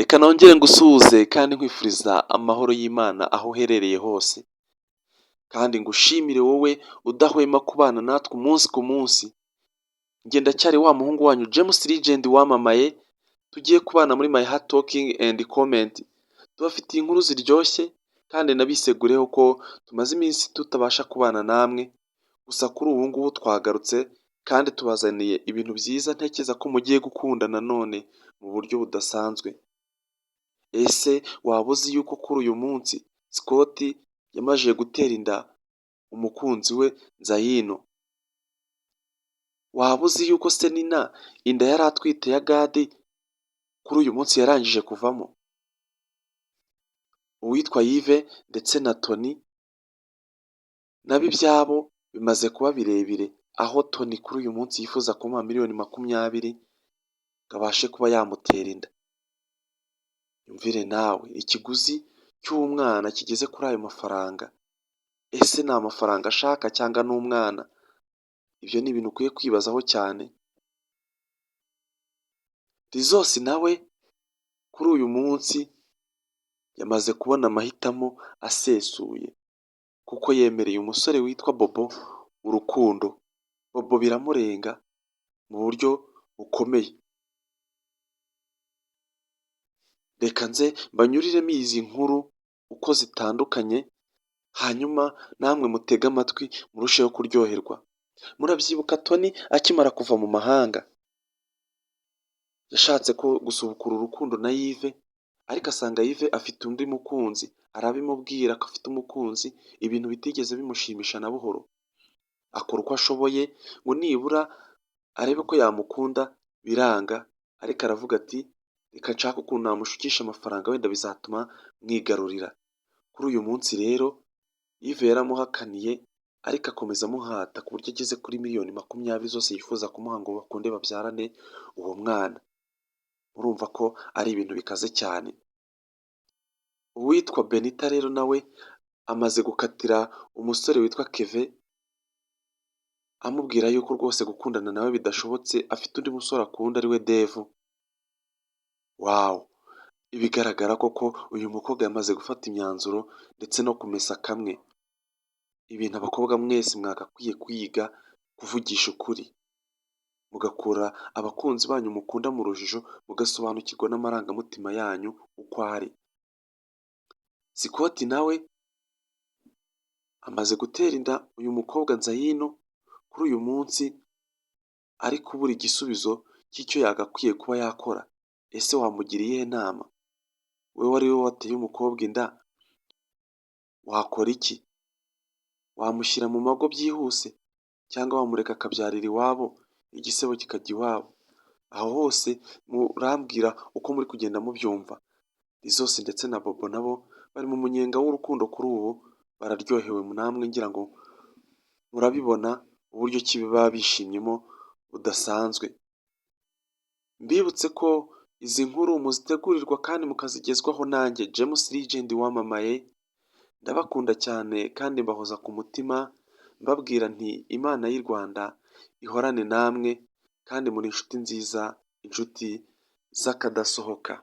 Reka nongere ngusuhuze kandi nkwifuriza amahoro y'Imana aho uherereye hose, kandi ngushimire wowe udahwema kubana natwe umunsi ku munsi. Njye ndacyari wa muhungu wanyu James Legend wamamaye, tugiye kubana muri My Heart Talking and Comment. Tubafitiye inkuru ziryoshye kandi nabisegureho ko tumaze iminsi tutabasha kubana namwe, gusa kuri ubu ngubu twagarutse kandi tubazaniye ibintu byiza ntekereza ko mugiye gukunda nanone mu buryo budasanzwe. Ese waba uzi yuko kuri uyu munsi Scott yamajije gutera inda umukunzi we Nzayino? Waba uzi yuko se Nina inda yari atwite ya Gadi kuri uyu munsi yarangije kuvamo? Uwitwa Yves ndetse na Tony nabo ibyabo bimaze kuba birebire, aho Tony kuri uyu munsi yifuza kumuha miliyoni 20 ngo abashe kuba yamutera inda. Yumvire nawe ikiguzi cy'umwana kigeze kuri ayo mafaranga. Ese ni amafaranga ashaka cyangwa ni umwana? Ibyo ni ibintu ukwiye kwibazaho cyane. Rizos nawe kuri uyu munsi yamaze kubona amahitamo asesuye, kuko yemereye umusore witwa Bobo urukundo. Bobo biramurenga mu buryo bukomeye. Reka nze mbanyuriremo izi nkuru uko zitandukanye, hanyuma namwe mutege amatwi murusheho kuryoherwa. Murabyibuka Tony akimara kuva mu mahanga yashatse ko gusubukura urukundo na Yves, ariko asanga Yves afite undi mukunzi. Arabimubwira ko afite umukunzi, ibintu bitigeze bimushimisha na buhoro. Akora uko ashoboye ngo nibura arebe ko yamukunda, biranga. Ariko aravuga ati reka nshaka ukuntu namushukisha amafaranga, wenda bizatuma mwigarurira. Kuri uyu munsi rero Yves yaramuhakaniye, ariko akomeza amuhata ku buryo ageze kuri miliyoni 20 zose yifuza kumuha ngo bakunde babyarane uwo mwana. Urumva ko ari ibintu bikaze cyane. Uwitwa Benita rero nawe amaze gukatira umusore witwa Kevin, amubwira yuko rwose gukundana nawe bidashobotse, afite undi musore akunda ariwe Devu. Wow! Ibigaragara koko uyu mukobwa yamaze gufata imyanzuro ndetse no kumesa kamwe. Ibintu abakobwa mwese mwagakwiye kwiga kuvugisha ukuri, mugakura abakunzi banyu mukunda mu rujijo, mugasobanukirwa n'amarangamutima yanyu uko ari. Scott nawe amaze gutera inda uyu mukobwa Nzayino kuri uyu munsi, ari kubura igisubizo cy'icyo yagakwiye kuba yakora. Ese wamugiriye iyihe nama? Wowe wari we wateye umukobwa inda, wakora iki? Wamushyira mu mago byihuse cyangwa wamureka akabyarira iwabo, igisebo kikajya iwabo? Aho hose murambwira uko muri kugenda mubyumva. Rizos ndetse na Bobo nabo bari mu munyenga w'urukundo kuri ubu, bararyohewe. Namwe ngira ngo murabibona uburyo ki baba bishimyemo budasanzwe. Mbibutse ko izi nkuru muzitegurirwa kandi mukazigezwaho nanjye James Legend wamamaye. Ndabakunda cyane kandi mbahoza ku mutima, mbabwira nti Imana y'u Rwanda ihorane namwe kandi muri inshuti nziza, inshuti z'akadasohoka.